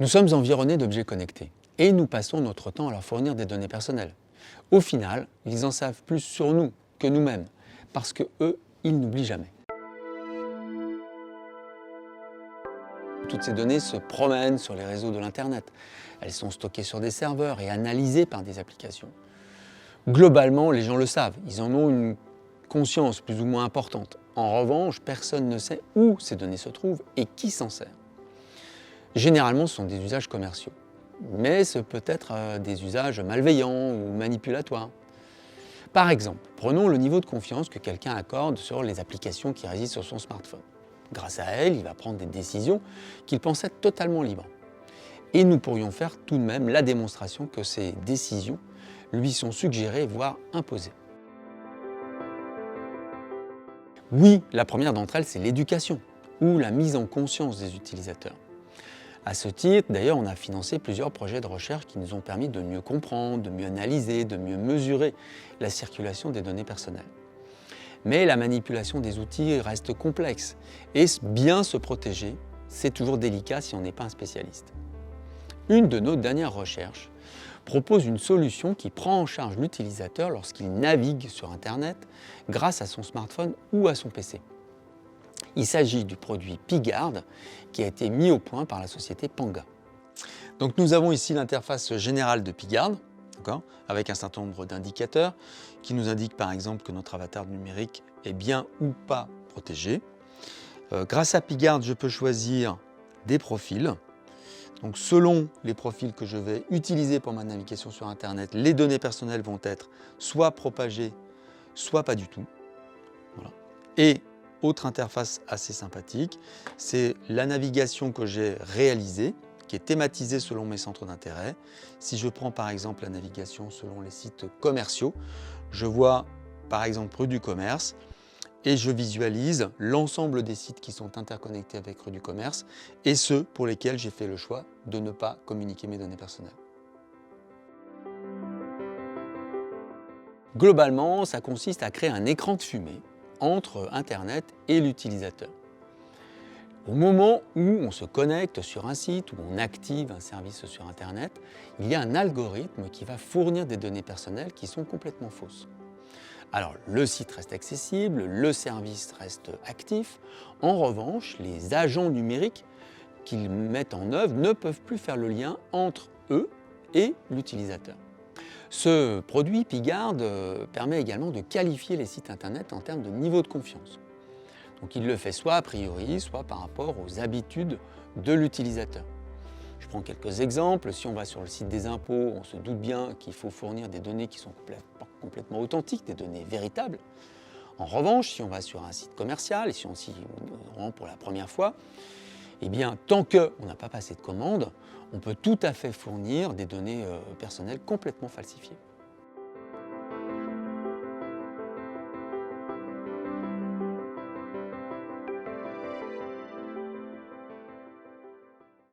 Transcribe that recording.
Nous sommes environnés d'objets connectés et nous passons notre temps à leur fournir des données personnelles. Au final, ils en savent plus sur nous que nous-mêmes, parce que eux, ils n'oublient jamais. Toutes ces données se promènent sur les réseaux de l'Internet. Elles sont stockées sur des serveurs et analysées par des applications. Globalement, les gens le savent, ils en ont une conscience plus ou moins importante. En revanche, personne ne sait où ces données se trouvent et qui s'en sert. Généralement, ce sont des usages commerciaux, mais ce peut être des usages malveillants ou manipulatoires. Par exemple, prenons le niveau de confiance que quelqu'un accorde sur les applications qui résident sur son smartphone. Grâce à elles, il va prendre des décisions qu'il pensait totalement libres. Et nous pourrions faire tout de même la démonstration que ces décisions lui sont suggérées, voire imposées. Oui, la première d'entre elles, c'est l'éducation, ou la mise en conscience des utilisateurs. À ce titre, d'ailleurs, on a financé plusieurs projets de recherche qui nous ont permis de mieux comprendre, de mieux analyser, de mieux mesurer la circulation des données personnelles. Mais la manipulation des outils reste complexe et bien se protéger, c'est toujours délicat si on n'est pas un spécialiste. Une de nos dernières recherches propose une solution qui prend en charge l'utilisateur lorsqu'il navigue sur Internet grâce à son smartphone ou à son PC. Il s'agit du produit Piguard qui a été mis au point par la société Panga. Donc nous avons ici l'interface générale de Piguard, avec un certain nombre d'indicateurs qui nous indiquent par exemple que notre avatar numérique est bien ou pas protégé. Grâce à Piguard, je peux choisir des profils. Donc selon les profils que je vais utiliser pour ma navigation sur Internet, les données personnelles vont être soit propagées, soit pas du tout. Voilà. Et autre interface assez sympathique, c'est la navigation que j'ai réalisée, qui est thématisée selon mes centres d'intérêt. Si je prends par exemple la navigation selon les sites commerciaux, je vois par exemple Rue du Commerce et je visualise l'ensemble des sites qui sont interconnectés avec Rue du Commerce et ceux pour lesquels j'ai fait le choix de ne pas communiquer mes données personnelles. Globalement, ça consiste à créer un écran de fumée entre Internet et l'utilisateur. Au moment où on se connecte sur un site, où on active un service sur Internet, il y a un algorithme qui va fournir des données personnelles qui sont complètement fausses. Alors, le site reste accessible, le service reste actif. En revanche, les agents numériques qu'ils mettent en œuvre ne peuvent plus faire le lien entre eux et l'utilisateur. Ce produit Piguard permet également de qualifier les sites Internet en termes de niveau de confiance. Donc il le fait soit a priori, soit par rapport aux habitudes de l'utilisateur. Je prends quelques exemples. Si on va sur le site des impôts, on se doute bien qu'il faut fournir des données qui sont complètement authentiques, des données véritables. En revanche, si on va sur un site commercial et si on s'y rend pour la première fois, eh bien, tant qu'on n'a pas passé de commande, on peut tout à fait fournir des données personnelles complètement falsifiées.